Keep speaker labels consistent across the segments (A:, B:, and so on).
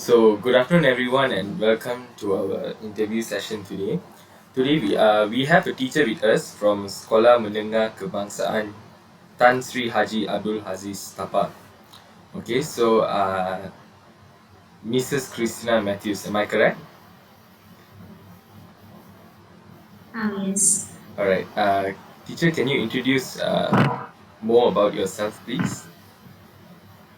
A: Good afternoon, everyone, and welcome to our interview session today. Today, we have a teacher with us from Sekolah Menengah Kebangsaan Tan Sri Haji Abdul Aziz Tapa. Mrs. Christina Mathiews, am I correct?
B: Yes.
A: All right. Teacher, can you introduce more about yourself, please?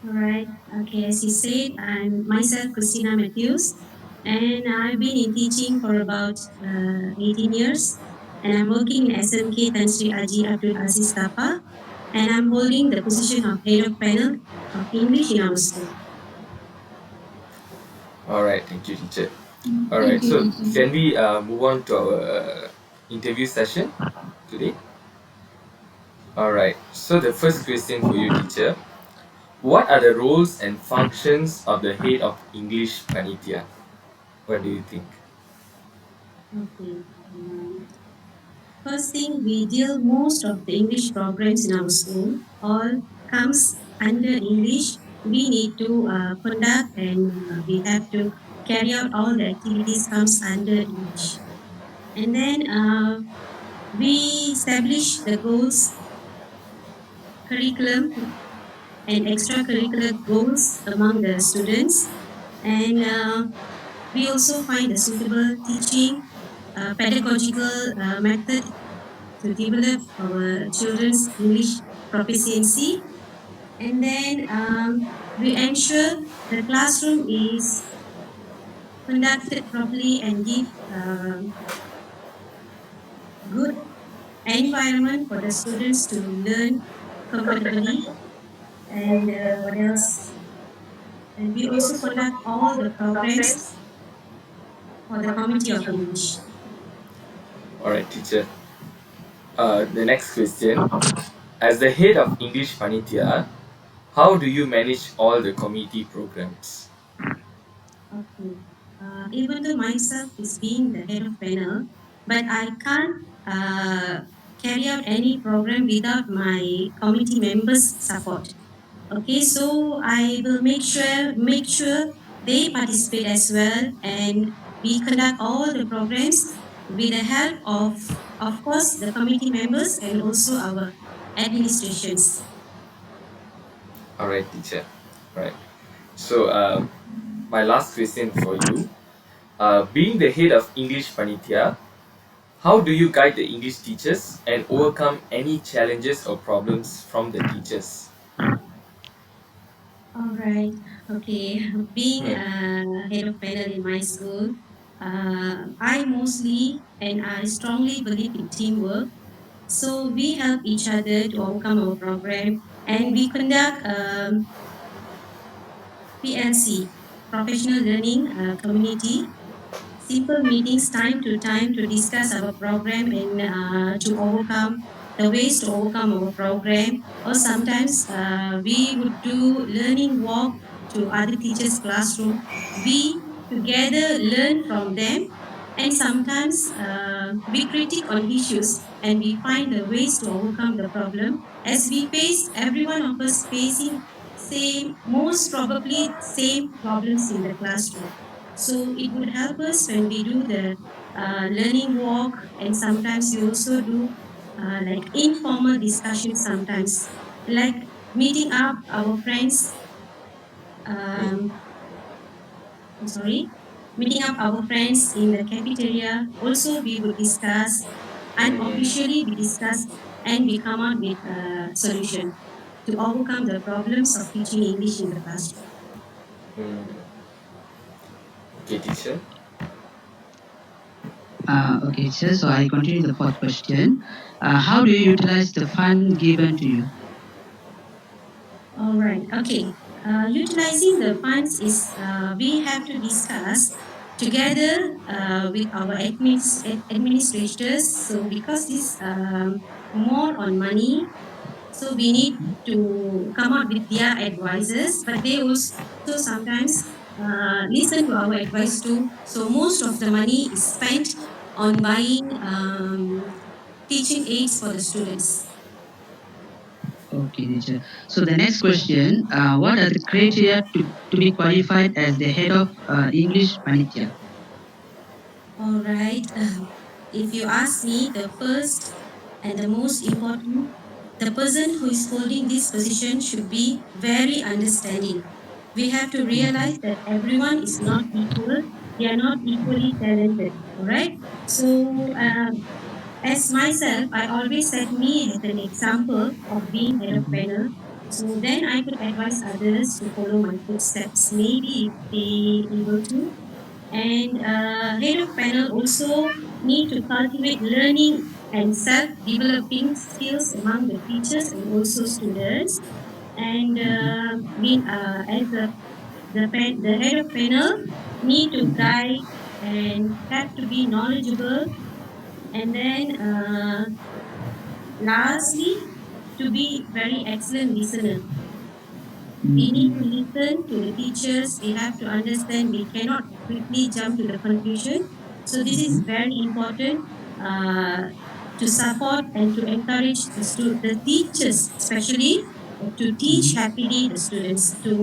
B: All right. Okay. As you said, I'm myself, Christina Mathiews, and I've been in teaching for about 18 years. And I'm working in SMK Tan Sri Haji Abdul Aziz Tapa, and I'm holding the position of head of panel of English in our school.
A: All right. Thank you, teacher. All right. So, can we move on to our interview session today? All right. So, the first question for you, teacher. What are the roles and functions of the head of English Panitia? What do you think?
B: Okay. First thing, we deal most of the English programs in our school. All comes under English. We need to conduct and we have to carry out all the activities comes under English. And then we establish the goals, curriculum, and extracurricular goals among the students. And we also find a suitable teaching, pedagogical method to develop our children's English proficiency. And then we ensure the classroom is conducted properly and give good environment for the students to learn comfortably. And what else? And we also conduct all the programs for the Committee of English.
A: All right, teacher. The next question. As the head of English Panitia, how do you manage all the community programs?
B: Okay. Even though myself is being the head of panel, but I can't carry out any program without my committee members' support. Okay, so I will make sure they participate as well, and we conduct all the programs with the help of course the committee members and also our administrations.
A: All right, teacher. All right. So, my last question for you. Being the head of English Panitia, how do you guide the English teachers and overcome any challenges or problems from the teachers?
B: All right. Okay. Being
A: Hmm.
B: a head of panel in my school, I mostly and I strongly believe in teamwork. So we help each other to overcome our program, and we conduct PLC, Professional Learning Community, simple meetings time to time to discuss our program and to overcome the ways to overcome our program. Or sometimes we would do learning walk to other teachers' classroom. We together learn from them, and sometimes we critique on issues and we find the ways to overcome the problem as we face every one of us facing same most probably same problems in the classroom. So it would help us when we do the learning walk, and sometimes we also do like informal discussions sometimes, like meeting up our friends.
A: Hmm.
B: Um, I'm sorry, meeting up our friends in the cafeteria. Also, we would discuss
A: Hmm.
B: unofficially. We discuss and we come out with a solution to overcome the problems of teaching English in the classroom.
A: Hmm. Okay, teacher.
C: Okay, sir. So I continue the fourth question. How do you utilize the fund given to you?
B: All right. Okay. Utilizing the funds is we have to discuss together with our administrators. So because this more on money, so we need to come up with their advices, but they also sometimes listen to our advice too. So most of the money is spent on buying teaching aids for the students.
C: Okay, teacher. So the next question, what are the criteria to be qualified as the head of English Panitia?
B: All right. If you ask me, the first and the most important, the person who is holding this position should be very understanding. We have to realize that everyone is not equal. They are not equally talented. All right. So, as myself, I always set me as an example of being head of
C: Mhm,
B: panel. So then I could advise others to follow my footsteps, maybe if they able to. And head of panel also need to cultivate learning and self-developing skills among the teachers and also students. And
C: mhm,
B: being as the head of panel need to
C: mhm.
B: guide and have to be knowledgeable. And then lastly, to be very excellent listener. We need to
C: Mhm.
B: listen to the teachers. We have to understand. We cannot quickly jump to the conclusion. So this is
C: Mhm.
B: very important to support and to encourage the teachers, especially to teach
C: Mhm.
B: happily the students, to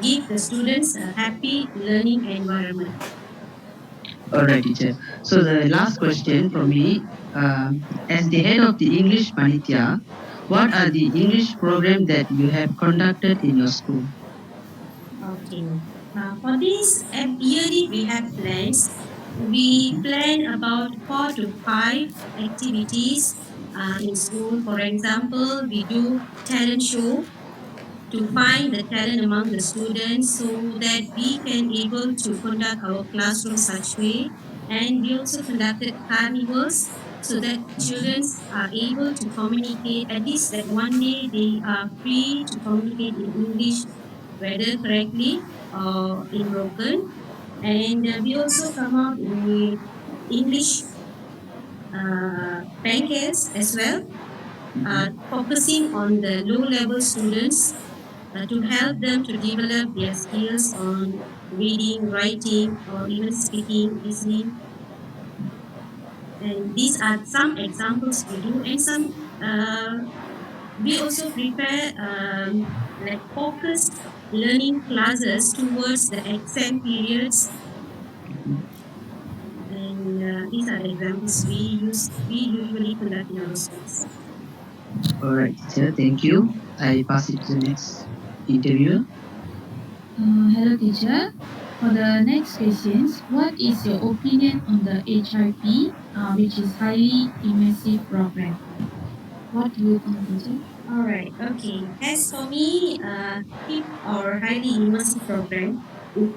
B: give the students a happy learning environment.
C: All right, teacher. So the last question from me, as the head of the English Panitia, what are the English program that you have conducted in your school?
B: Okay. For this yearly we have plans. We
C: Mhm,
B: plan about 4 to 5 activities in school. For example, we do talent show to find the talent among the students so that we can able to conduct our classroom such way. And we also conducted carnivals so that children are able to communicate, at least that one day they are free to communicate in English, whether correctly or in broken. And we also come out with English pancakes as well,
C: mhm.
B: focusing on the low level students to help them to develop their skills on reading, writing, or even speaking, listening. And these are some examples we do, and some we also prepare like focused learning classes towards the exam periods. And these are the examples we usually conduct in our schools.
C: All right, teacher. Thank you. I pass it to the next interviewer.
D: Hello, teacher. For the next questions, what is your opinion on the HRP, which is highly immersive program? What do you think, teacher?
B: All right. Okay. As for me, HIP or highly immersive program is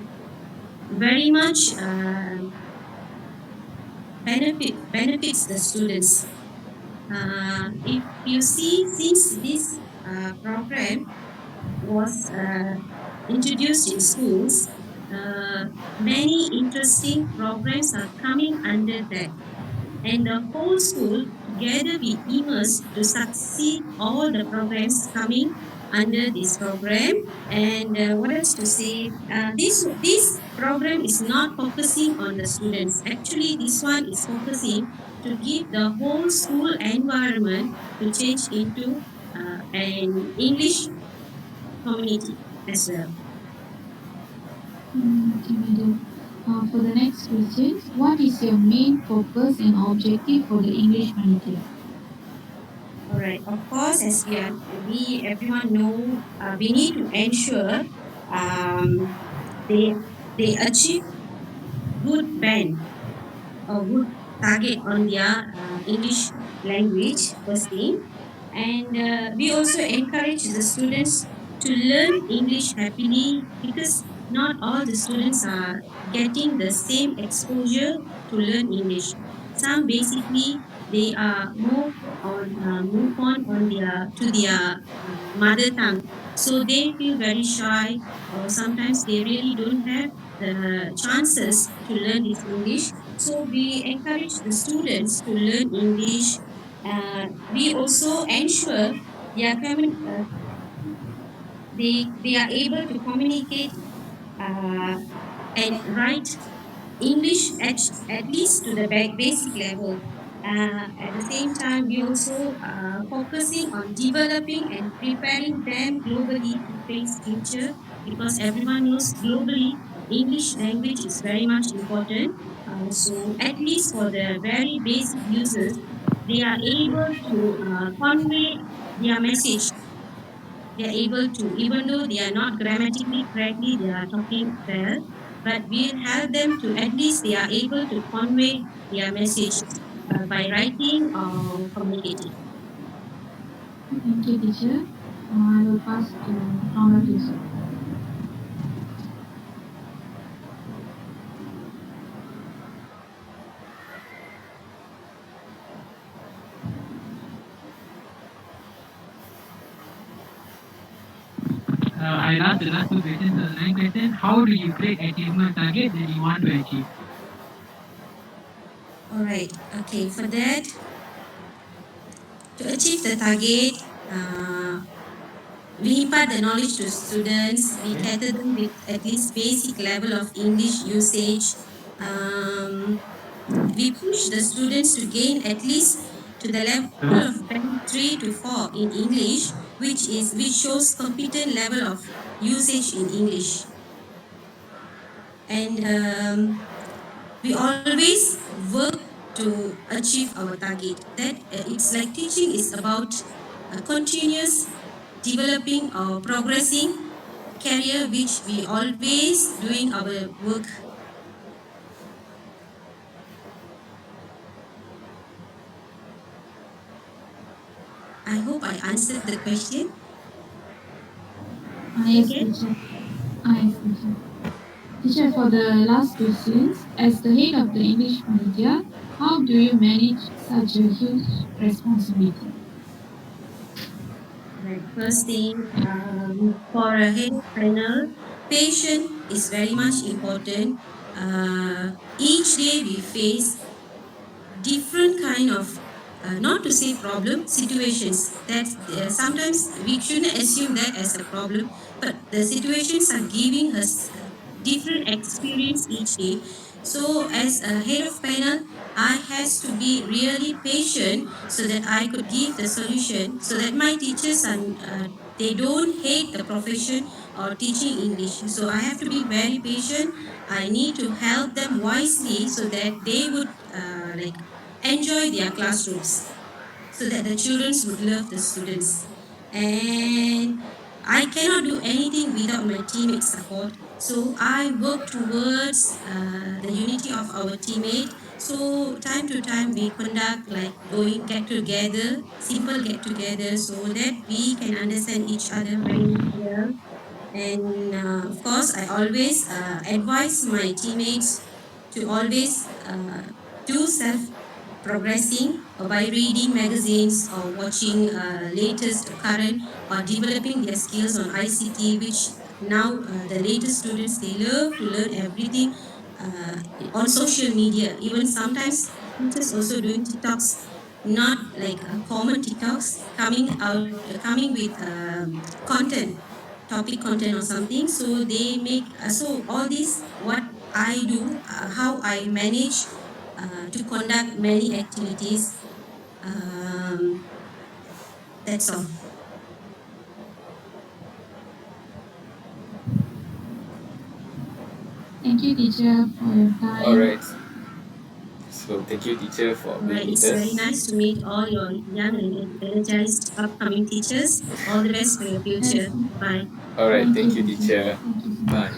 B: very much benefits the students. If you see, since this program was introduced in schools, many interesting programs are coming under that. And the whole school together we immerse to succeed all the programs coming under this program. And what else to say, this program is not focusing on the students. Actually this one is focusing to give the whole school environment to change into an English community as well.
D: Okay, madam. For the next questions, what is your main focus and objective for the English Manager?
B: All right. Of course, as we everyone know, we need to ensure um, they they achieve good band or good target on their English language first thing, and we also encourage the students to learn English happily because not all the students are getting the same exposure to learn English. Some basically they are move on their to their mother tongue, so they feel very shy, or sometimes they really don't have the chances to learn this English. So we encourage the students to learn English. We also ensure they are they are able to communicate uh, and write English at least to the basic level. At the same time, we also focusing on developing and preparing them globally to face future, because everyone knows globally English language is very much important. So at least for the very basic users, they are able to convey their message. They are able to, even though they are not grammatically correctly, they are talking well, but we'll help them to at least they are able to convey their message by writing or communicating.
D: Thank you, teacher. I will pass to Mathiews.
C: I'll ask the last two questions. So the ninth question: how do you create achievement target that you want to achieve?
B: All right. Okay. For that, to achieve the target, we impart the knowledge to students. We
A: Okay.
B: cater them with at least basic level of English usage. Um, we push the students to gain at least to the level of band 3 to 4 in English, which shows competent level of usage in English. And we always work to achieve our target. That it's like teaching is about continuous developing or progressing career, which we always doing our work. I hope I answered the question.
D: Yes,
B: Okay.
D: teacher. Yes, teacher. Teacher, for the last questions, as the head of the English media, how do you manage such a huge responsibility?
B: Right. First thing, for a head panel, patience is very much important. Each day we face different kind of not to say problem situations that sometimes we shouldn't assume that as a problem, but the situations are giving us different experience each day. So as a head of panel, I has to be really patient so that I could give the solution, so that my teachers are they don't hate the profession or teaching English. So I have to be very patient. I need to help them wisely so that they would like enjoy their classrooms, so that the children would love the students. And I cannot do anything without my teammate support. So I work towards the unity of our teammate. So time to time we conduct like going get together, simple get together, so that we can understand each other very well. And of course, I always advise my teammates to always do self progressing by reading magazines or watching latest current or developing their skills on ICT, which now the latest students they love to learn everything uh, on social media. Even sometimes teachers also doing TikToks, not like common TikToks coming out, coming with content, topic content or something. So they make so all this what I do, how I manage to conduct many activities. Um, that's all.
D: Thank you, teacher, for your
A: All
D: time.
A: right. So thank you, teacher, for
B: All right,
A: being with
B: it's very
A: us.
B: nice to meet all your young and energized upcoming teachers. All the best for your
D: Yes,
B: future. Bye.
A: All right.
D: thank you,
A: Thank you,
D: teacher.
A: teacher.
D: Thank you so much.
A: Bye.